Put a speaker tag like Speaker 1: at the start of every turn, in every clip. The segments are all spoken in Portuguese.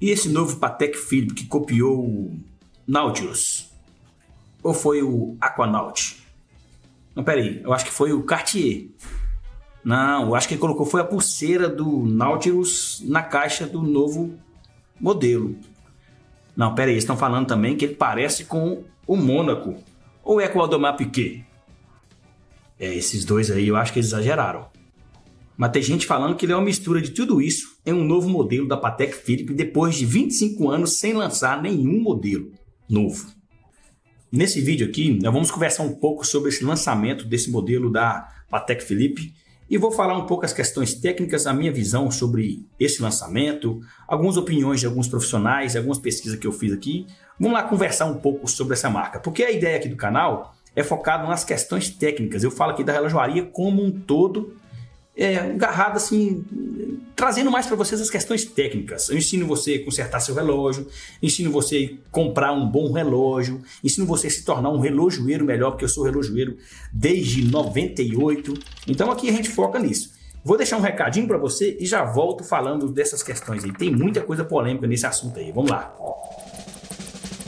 Speaker 1: E esse novo Patek Philippe que copiou o Nautilus? Ou foi o Aquanaut? Não, peraí, eu acho que foi o Cartier. Não, eu acho que ele colocou foi a pulseira do Nautilus na caixa do novo modelo. Não, peraí, eles estão falando também que ele parece com o Mônaco. Ou é com o Audemars Piguet? Esses dois aí eu acho que eles exageraram. Mas tem gente falando que ele é uma mistura de tudo isso em um novo modelo da Patek Philippe depois de 25 anos sem lançar nenhum modelo novo. Nesse vídeo aqui, nós vamos conversar um pouco sobre esse lançamento desse modelo da Patek Philippe e vou falar um pouco as questões técnicas, a minha visão sobre esse lançamento, algumas opiniões de alguns profissionais, algumas pesquisas que eu fiz aqui. Vamos lá conversar um pouco sobre essa marca, porque a ideia aqui do canal é focada nas questões técnicas. Eu falo aqui da relojoaria como um todo, agarrado assim, trazendo mais para vocês as questões técnicas. Eu ensino você a consertar seu relógio, ensino você a comprar um bom relógio, ensino você a se tornar um relojoeiro melhor, porque eu sou relojoeiro desde 98. Então aqui a gente foca nisso. Vou deixar um recadinho para você e já volto falando dessas questões aí. Tem muita coisa polêmica nesse assunto aí. Vamos lá.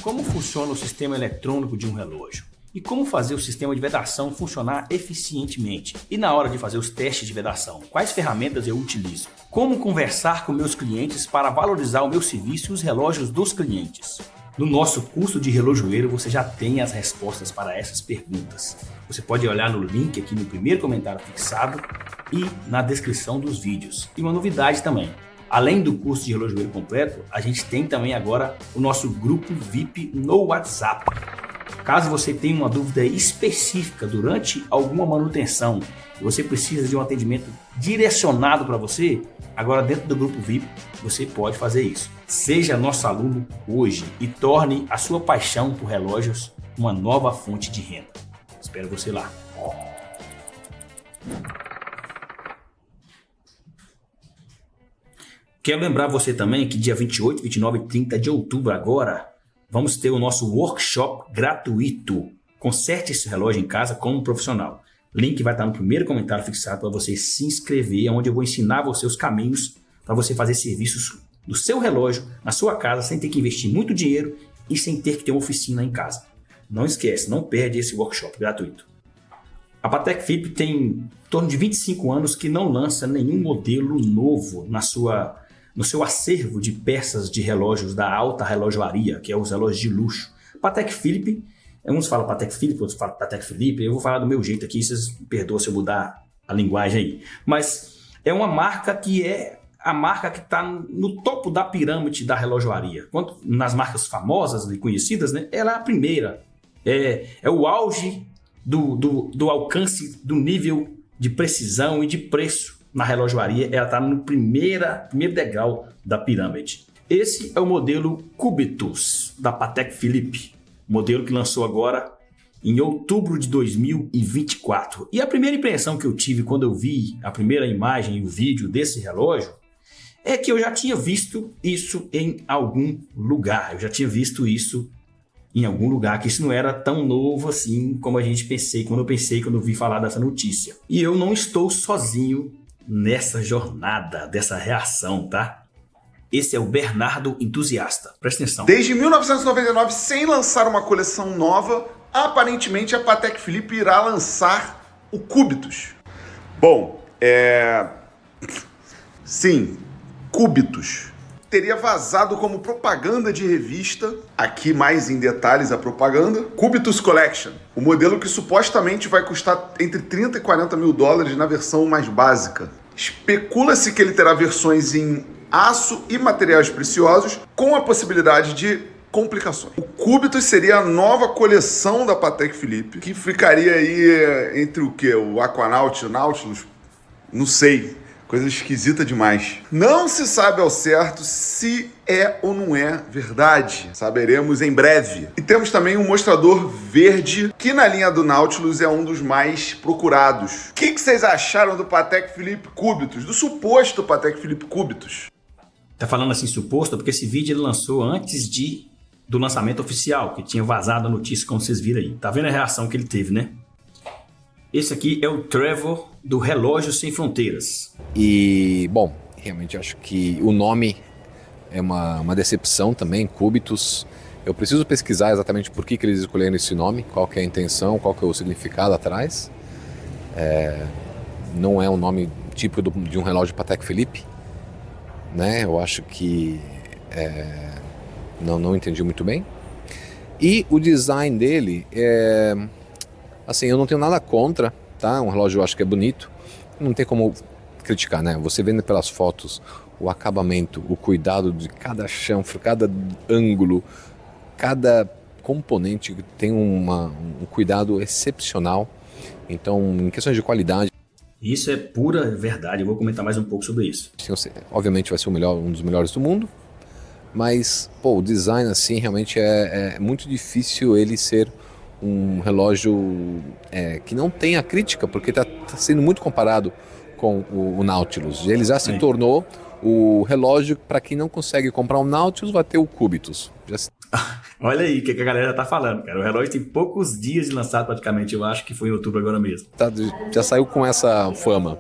Speaker 1: Como funciona o sistema eletrônico de um relógio? E como fazer o sistema de vedação funcionar eficientemente? E na hora de fazer os testes de vedação, quais ferramentas eu utilizo? Como conversar com meus clientes para valorizar o meu serviço e os relógios dos clientes? No nosso curso de relojoeiro você já tem as respostas para essas perguntas. Você pode olhar no link aqui no primeiro comentário fixado e na descrição dos vídeos. E uma novidade também. Além do curso de relojoeiro completo, a gente tem também agora o nosso grupo VIP no WhatsApp. Caso você tenha uma dúvida específica durante alguma manutenção e você precisa de um atendimento direcionado para você, agora dentro do grupo VIP você pode fazer isso. Seja nosso aluno hoje e torne a sua paixão por relógios uma nova fonte de renda. Espero você lá. Quero lembrar você também que dia 28, 29 e 30 de outubro agora vamos ter o nosso workshop gratuito. Conserte esse relógio em casa como um profissional. Link vai estar no primeiro comentário fixado para você se inscrever, onde eu vou ensinar você os caminhos para você fazer serviços do seu relógio na sua casa sem ter que investir muito dinheiro e sem ter que ter uma oficina em casa. Não esquece, não perde esse workshop gratuito. A Patek Philippe tem em torno de 25 anos que não lança nenhum modelo novo no seu acervo de peças de relógios da alta relojoaria, que é os relógios de luxo. Patek Philippe, uns falam Patek Philippe, outros falam Patek Philippe, eu vou falar do meu jeito aqui, vocês me perdoam se eu mudar a linguagem aí. Mas é uma marca que é a marca que está no topo da pirâmide da relojoaria. Quanto nas marcas famosas e conhecidas, né, ela é a primeira. É o auge do alcance do nível de precisão e de preço na relojoaria. Ela está no primeiro degrau da pirâmide. Esse é o modelo Cubitus da Patek Philippe, modelo que lançou agora em outubro de 2024. E a primeira impressão que eu tive quando eu vi a primeira imagem e o vídeo desse relógio é que eu já tinha visto isso em algum lugar. Eu já tinha visto isso em algum lugar, que isso não era tão novo assim como a gente pensei, quando eu vi falar dessa notícia. E eu não estou sozinho nessa jornada, dessa reação, tá? Esse é o Bernardo Entusiasta. Presta atenção.
Speaker 2: Desde 1999, sem lançar uma coleção nova, aparentemente a Patek Philippe irá lançar o Cubitus. Bom, Sim, Cubitus. Teria vazado como propaganda de revista, aqui mais em detalhes a propaganda, Cubitus Collection, o modelo que supostamente vai custar entre 30 e 40 mil dólares na versão mais básica. Especula-se que ele terá versões em aço e materiais preciosos, com a possibilidade de complicações. O Cubitus seria a nova coleção da Patek Philippe, que ficaria aí entre o quê? O Aquanaut, o Nautilus? Não sei. Coisa esquisita demais. Não se sabe ao certo se é ou não é verdade. Saberemos em breve. E temos também um mostrador verde, que na linha do Nautilus é um dos mais procurados. O que vocês acharam do Patek Philippe Cubitus? Do suposto Patek Philippe Cubitus?
Speaker 1: Tá falando assim suposto porque esse vídeo ele lançou antes do lançamento oficial, que tinha vazado a notícia, como vocês viram aí. Tá vendo a reação que ele teve, né? Esse aqui é o Trevor do Relógio Sem Fronteiras.
Speaker 3: E, bom, realmente acho que o nome é uma decepção também, Cubitus. Eu preciso pesquisar exatamente por que eles escolheram esse nome, qual que é a intenção, qual que é o significado atrás. Não é um nome típico de um relógio Patek Philippe, né? Eu acho que não entendi muito bem. E o design dele, assim, eu não tenho nada contra, tá? Um relógio eu acho que é bonito, não tem como criticar, né? Você vendo pelas fotos o acabamento, o cuidado de cada chanfre, cada ângulo, cada componente tem um cuidado excepcional. Então, em questões de qualidade...
Speaker 1: Isso é pura verdade, eu vou comentar mais um pouco sobre isso.
Speaker 3: Obviamente vai ser um dos melhores do mundo, mas o design assim realmente é muito difícil ele ser um relógio que não tenha crítica, porque está sendo muito comparado com o Nautilus. Ele já se tornou o relógio, para quem não consegue comprar um Nautilus, vai ter o Cubitus.
Speaker 1: Olha aí o que a galera tá falando, cara. O relógio tem poucos dias de lançado praticamente, eu acho que foi em outubro agora mesmo.
Speaker 3: Já saiu com essa fama.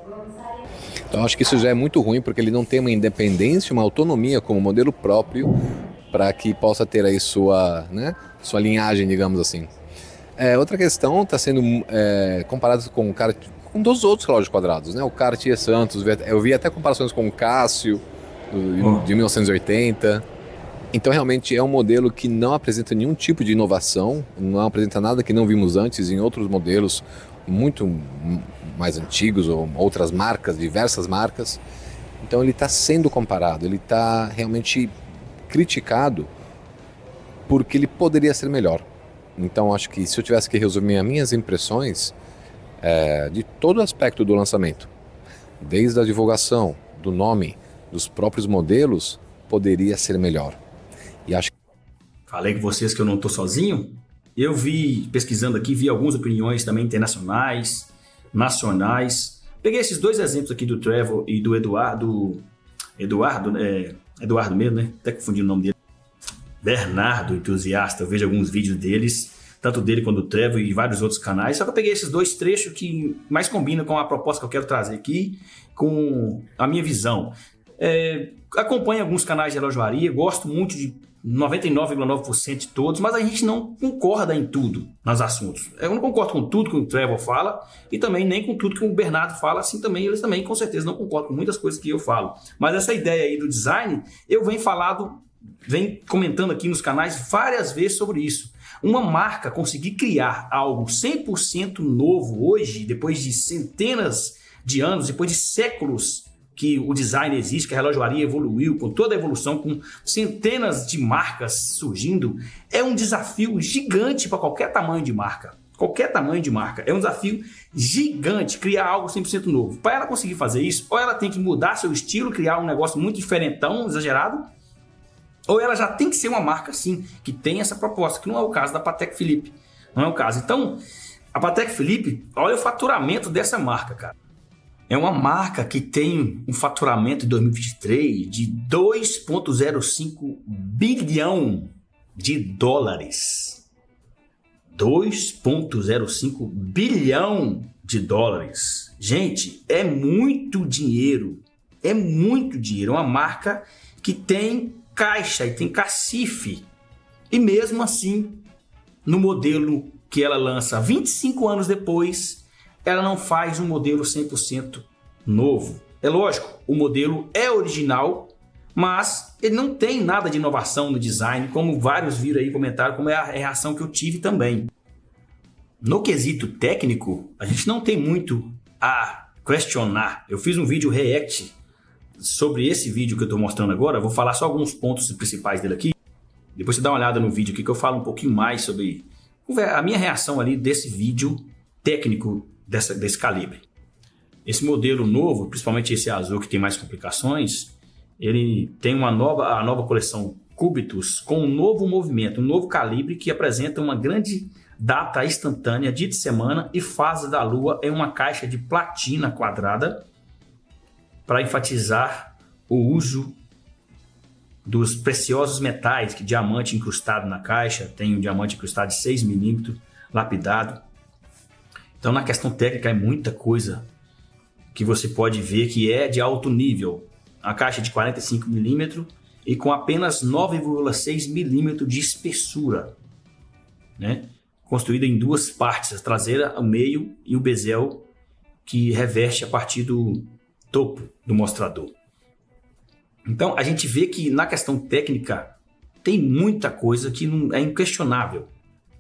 Speaker 3: Então acho que isso já é muito ruim, porque ele não tem uma independência, uma autonomia como modelo próprio para que possa ter aí sua linhagem, digamos assim. Outra questão está sendo comparado com dos outros relógios quadrados, né? O Cartier Santos, eu vi até comparações com o Casio de 1980. Então realmente é um modelo que não apresenta nenhum tipo de inovação, não apresenta nada que não vimos antes em outros modelos muito mais antigos ou outras marcas, diversas marcas. Então ele está sendo comparado, ele está realmente criticado porque ele poderia ser melhor. Então acho que se eu tivesse que resumir as minhas impressões de todo aspecto do lançamento, desde a divulgação, do nome, dos próprios modelos, poderia ser melhor. E acho...
Speaker 1: Falei com vocês que eu não estou sozinho. Eu pesquisando aqui, vi algumas opiniões também internacionais, nacionais. Peguei esses dois exemplos aqui do Trevor e do Eduardo mesmo, né? Até confundi o nome dele. Bernardo, entusiasta. Eu vejo alguns vídeos deles, tanto dele quanto do Trevor e vários outros canais. Só que eu peguei esses dois trechos que mais combinam com a proposta que eu quero trazer aqui, com a minha visão. Acompanho alguns canais de relojoaria, gosto muito de 99,9% de todos, mas a gente não concorda em tudo nos assuntos. Eu não concordo com tudo que o Trevor fala e também nem com tudo que o Bernardo fala, assim também eles também com certeza não concordam com muitas coisas que eu falo. Mas essa ideia aí do design, eu venho comentando aqui nos canais várias vezes sobre isso. Uma marca conseguir criar algo 100% novo hoje, depois de centenas de anos, depois de séculos que o design existe, que a relojoaria evoluiu, com toda a evolução, com centenas de marcas surgindo, é um desafio gigante para qualquer tamanho de marca. Qualquer tamanho de marca. É um desafio gigante criar algo 100% novo. Para ela conseguir fazer isso, ou ela tem que mudar seu estilo, criar um negócio muito diferentão, exagerado, ou ela já tem que ser uma marca, sim, que tem essa proposta, que não é o caso da Patek Philippe. Não é o caso. Então, a Patek Philippe, olha o faturamento dessa marca, cara. É uma marca que tem um faturamento em 2023 de 2,05 bilhão de dólares. 2,05 bilhão de dólares. Gente, é muito dinheiro. É muito dinheiro. É uma marca que tem caixa e tem cacife. E mesmo assim, no modelo que ela lança 25 anos depois, ela não faz um modelo 100% novo. É lógico, o modelo é original, mas ele não tem nada de inovação no design, como vários viram aí comentaram, como é a reação que eu tive também. No quesito técnico, a gente não tem muito a questionar. Eu fiz um vídeo react sobre esse vídeo que eu estou mostrando agora, eu vou falar só alguns pontos principais dele aqui. Depois você dá uma olhada no vídeo aqui que eu falo um pouquinho mais sobre a minha reação ali desse vídeo técnico desse calibre. Esse modelo novo, principalmente esse azul que tem mais complicações, ele tem a nova coleção Cubitus com um novo movimento, um novo calibre que apresenta uma grande data instantânea, dia de semana e fase da lua em uma caixa de platina quadrada para enfatizar o uso dos preciosos metais, que diamante incrustado na caixa, tem um diamante incrustado de 6 milímetros, lapidado. Então, na questão técnica, é muita coisa que você pode ver que é de alto nível. A caixa de 45 milímetros e com apenas 9,6 milímetros de espessura, né? Construída em duas partes, a traseira, o meio e o bezel que reveste a partir do topo do mostrador. Então a gente vê que na questão técnica tem muita coisa que é inquestionável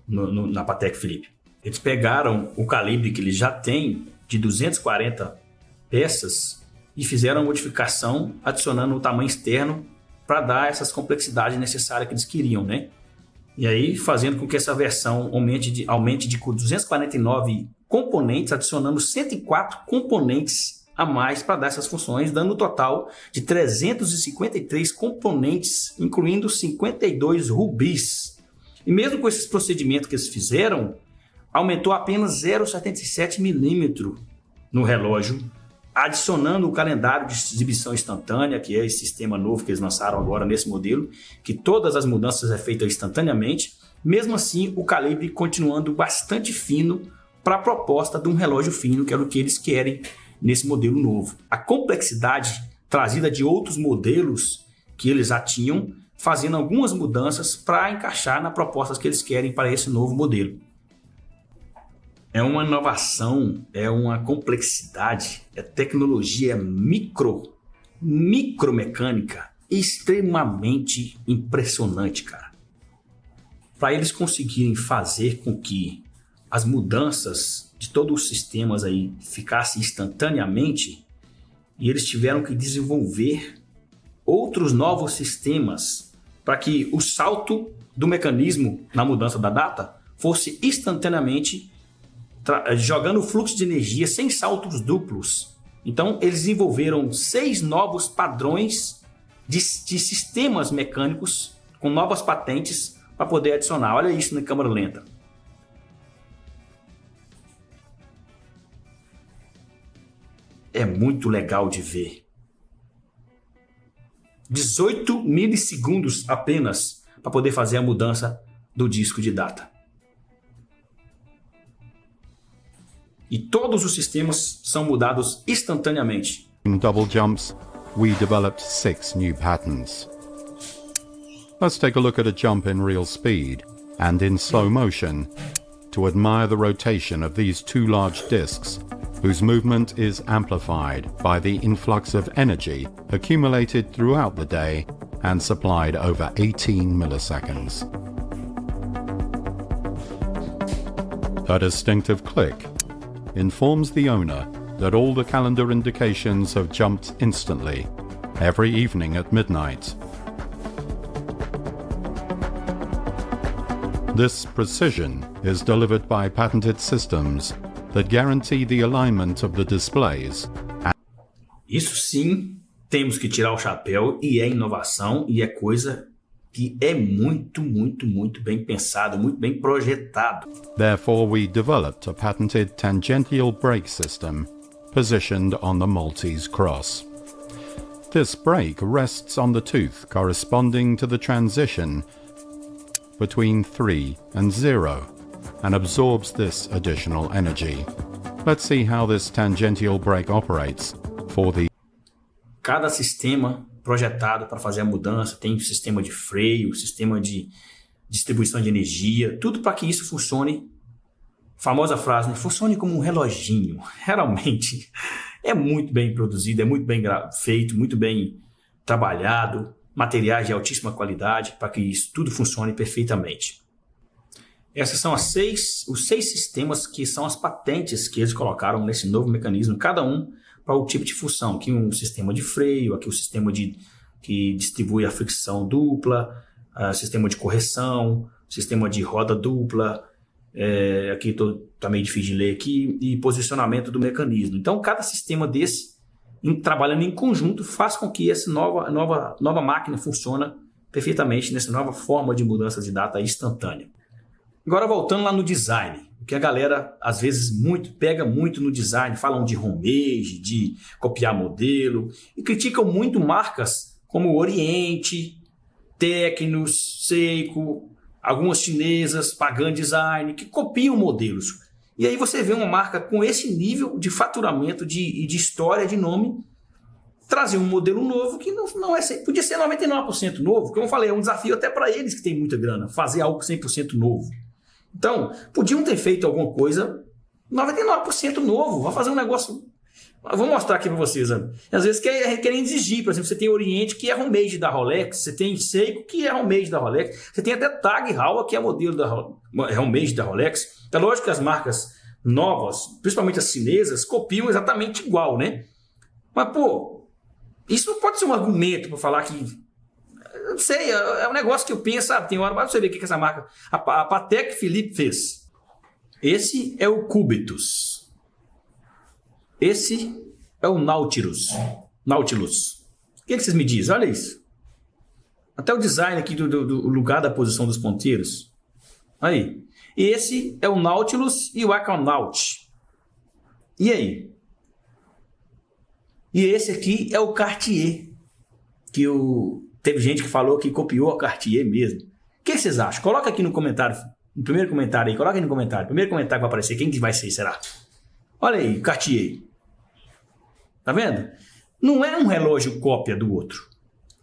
Speaker 1: na Patek Philippe. Eles pegaram o calibre que eles já têm de 240 peças e fizeram a modificação adicionando o tamanho externo para dar essas complexidades necessárias que eles queriam, né? E aí fazendo com que essa versão aumente de 249 componentes, adicionando 104 componentes a mais para dar essas funções, dando um total de 353 componentes, incluindo 52 rubis. E mesmo com esses procedimentos que eles fizeram, aumentou apenas 0,77 milímetro no relógio, adicionando o calendário de exibição instantânea, que é esse sistema novo que eles lançaram agora nesse modelo, que todas as mudanças é feitas instantaneamente. Mesmo assim, o calibre continuando bastante fino para a proposta de um relógio fino, que era o que eles querem nesse modelo novo. A complexidade trazida de outros modelos que eles já tinham, fazendo algumas mudanças para encaixar na proposta que eles querem para esse novo modelo. É uma inovação, é uma complexidade, é tecnologia micromecânica extremamente impressionante, cara. Para eles conseguirem fazer com que as mudanças de todos os sistemas aí ficassem instantaneamente, e eles tiveram que desenvolver outros novos sistemas para que o salto do mecanismo na mudança da data fosse instantaneamente jogando o fluxo de energia sem saltos duplos. Então eles desenvolveram 6 novos padrões de sistemas mecânicos com novas patentes para poder adicionar. Olha isso na câmera lenta. É muito legal de ver. 18 milissegundos apenas para poder fazer a mudança do disco de data. E todos os sistemas são mudados instantaneamente.
Speaker 4: In double jumps, we developed 6 new patterns. Let's take a look at a jump in real speed and in slow motion to admire the rotation of these 2 large discs, whose movement is amplified by the influx of energy accumulated throughout the day and supplied over 18 milliseconds. A distinctive click informs the owner that all the calendar indications have jumped instantly, every evening at midnight. This precision is delivered by patented systems that guarantee the alignment of the displays.
Speaker 1: Isso sim, temos que tirar o chapéu, e é inovação, e é coisa que é muito bem pensado, muito bem projetado.
Speaker 4: Therefore, we developed a patented tangential brake system positioned on the Maltese cross. This brake rests on the tooth corresponding to the transition between 3 and 0 and absorbs this additional energy. Let's see how this tangential brake operates for the...
Speaker 1: Cada sistema projetado para fazer a mudança tem sistema de freio, sistema de distribuição de energia, tudo para que isso funcione. Famosa frase, né? Funcione como um reloginho. Realmente é muito bem produzido, é muito bem feito, muito bem trabalhado, materiais de altíssima qualidade para que isso tudo funcione perfeitamente. Essas são os 6 sistemas que são as patentes que eles colocaram nesse novo mecanismo, cada um para o tipo de função. Aqui um sistema de freio, aqui o sistema que distribui a fricção dupla, sistema de correção, sistema de roda dupla, aqui tá meio difícil de ler aqui, e posicionamento do mecanismo. Então cada sistema desse, trabalhando em conjunto, faz com que essa nova máquina funcione perfeitamente nessa nova forma de mudança de data instantânea. Agora voltando lá no design, que a galera às vezes pega muito no design, falam de homage, de copiar modelo, e criticam muito marcas como Oriente, Tecnos, Seiko, algumas chinesas, Pagan Design, que copiam modelos. E aí você vê uma marca com esse nível de faturamento, de história, de nome, trazer um modelo novo que não é... Podia ser 99% novo, como eu falei, é um desafio até para eles que têm muita grana, fazer algo 100% novo. Então, podiam ter feito alguma coisa 99% novo, vai fazer um negócio... Eu vou mostrar aqui para vocês. Às vezes querem exigir, por exemplo, você tem Oriente que é homemade da Rolex, você tem Seiko que é homemade da Rolex, você tem até Tag Heuer que é modelo da homemade da Rolex. É lógico que as marcas novas, principalmente as chinesas, copiam exatamente igual, né? Mas, pô, isso não pode ser um argumento para falar que... Eu não sei, é um negócio que eu penso, sabe? Tem hora, mas você ver o que essa marca... A Patek Philippe fez. Esse é o Cubitus. Esse é o Nautilus. O que vocês me dizem? Olha isso. Até o design aqui do lugar da posição dos ponteiros. Aí. Esse é o Nautilus e o Aquanaut. E aí? E esse aqui é o Cartier. Teve gente que falou que copiou a Cartier mesmo. O que vocês acham? Coloca aqui no comentário. No primeiro comentário aí. Coloca aí no comentário. Primeiro comentário que vai aparecer. Quem que vai ser, será? Olha aí, Cartier. Tá vendo? Não é um relógio cópia do outro.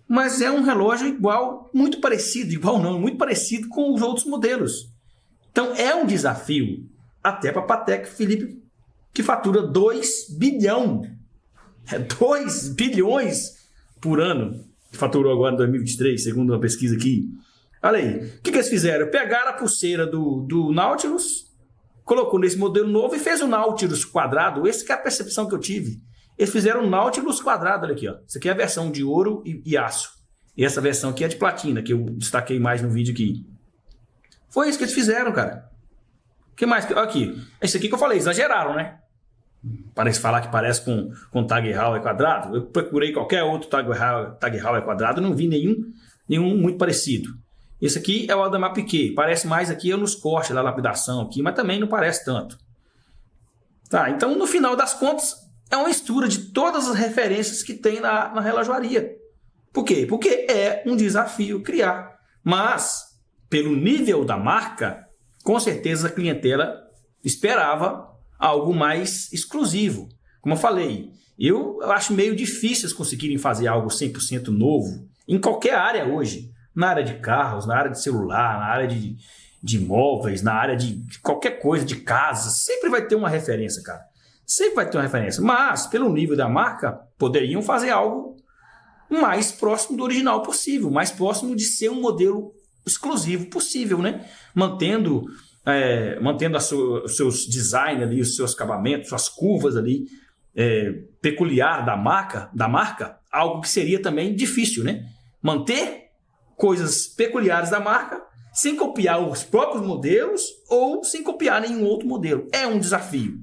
Speaker 1: Mas é um relógio igual, muito parecido. Igual não, muito parecido com os outros modelos. Então é um desafio até para a Patek Philippe, que fatura 2 bilhão. 2 bilhões por ano. Que faturou agora em 2023, segundo uma pesquisa aqui. Olha aí. O que eles fizeram? Pegaram a pulseira do Nautilus, colocou nesse modelo novo e fez o Nautilus quadrado. Essa que é a percepção que eu tive. Eles fizeram o Nautilus quadrado, olha aqui, ó. Isso aqui é a versão de ouro e aço. E essa versão aqui é de platina, que eu destaquei mais no vídeo aqui. Foi isso que eles fizeram, cara. O que mais? Aqui. Esse aqui que eu falei, exageraram, né? Parece falar que parece com Tag Heuer quadrado. Eu procurei qualquer outro Tag Heuer quadrado, não vi nenhum muito parecido. Esse aqui é o Audemars Piguet. Parece mais aqui nos cortes, da lapidação aqui, mas também não parece tanto. Tá, então no final das contas, é uma mistura de todas as referências que tem na relojoaria. Por quê? Porque é um desafio criar. Mas, pelo nível da marca, com certeza a clientela esperava algo mais exclusivo. Como eu falei, eu acho meio difícil eles conseguirem fazer algo 100% novo em qualquer área hoje. Na área de carros, na área de celular, na área de imóveis, na área de qualquer coisa, de casa. Sempre vai ter uma referência, cara. Sempre vai ter uma referência. Mas, pelo nível da marca, poderiam fazer algo mais próximo do original possível. Mais próximo de ser um modelo exclusivo possível, né? Mantendo os seus design ali, os seus acabamentos, suas curvas ali, peculiar da marca, algo que seria também difícil, né? Manter coisas peculiares da marca sem copiar os próprios modelos ou sem copiar nenhum outro modelo. É um desafio,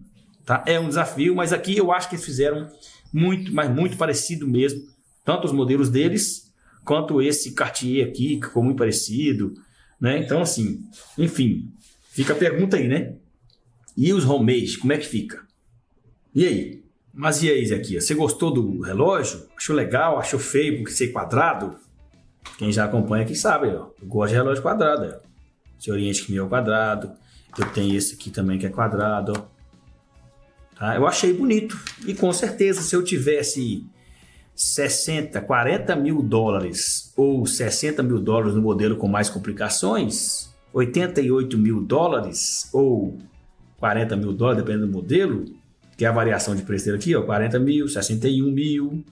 Speaker 1: tá? É um desafio, mas aqui eu acho que eles fizeram muito, mas muito parecido mesmo. Tanto os modelos deles, quanto esse Cartier aqui, que ficou muito parecido, né? Então, assim, enfim, fica a pergunta aí, né? E os homemade, como é que fica? E aí? Mas e aí, Zequias? Você gostou do relógio? Achou legal? Achou feio porque ser quadrado? Quem já acompanha aqui sabe, ó. Eu gosto de relógio quadrado, ó. Esse Oriente que meu é quadrado. Eu tenho esse aqui também que é quadrado, ó. Tá? Eu achei bonito. E com certeza, se eu tivesse 40 mil dólares ou 60 mil dólares no modelo com mais complicações, 88 mil dólares ou 40 mil dólares, dependendo do modelo, que é a variação de preço dele aqui, ó, 40 mil, 61 mil.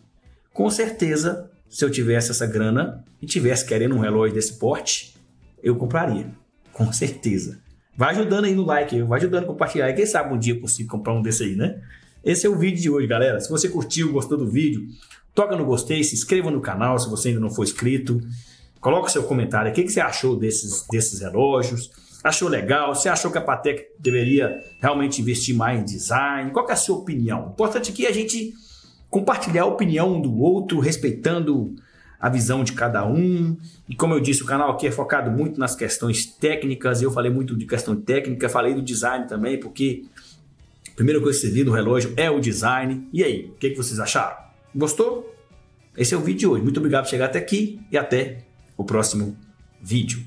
Speaker 1: Com certeza, se eu tivesse essa grana e tivesse querendo um relógio desse porte, eu compraria. Com certeza. Vai ajudando aí no like, vai ajudando a compartilhar. E quem sabe um dia eu consigo comprar um desse aí, né? Esse é o vídeo de hoje, galera. Se você curtiu, gostou do vídeo, toca no gostei, se inscreva no canal se você ainda não for inscrito. Coloca seu comentário. O que você achou desses relógios? Achou legal? Você achou que a Patek deveria realmente investir mais em design? Qual que é a sua opinião? O importante aqui é a gente compartilhar a opinião um do outro, respeitando a visão de cada um. E como eu disse, o canal aqui é focado muito nas questões técnicas. Eu falei muito de questão técnica, falei do design também, porque a primeira coisa que você viu no relógio é o design. E aí, o que vocês acharam? Gostou? Esse é o vídeo de hoje. Muito obrigado por chegar até aqui e até o próximo vídeo.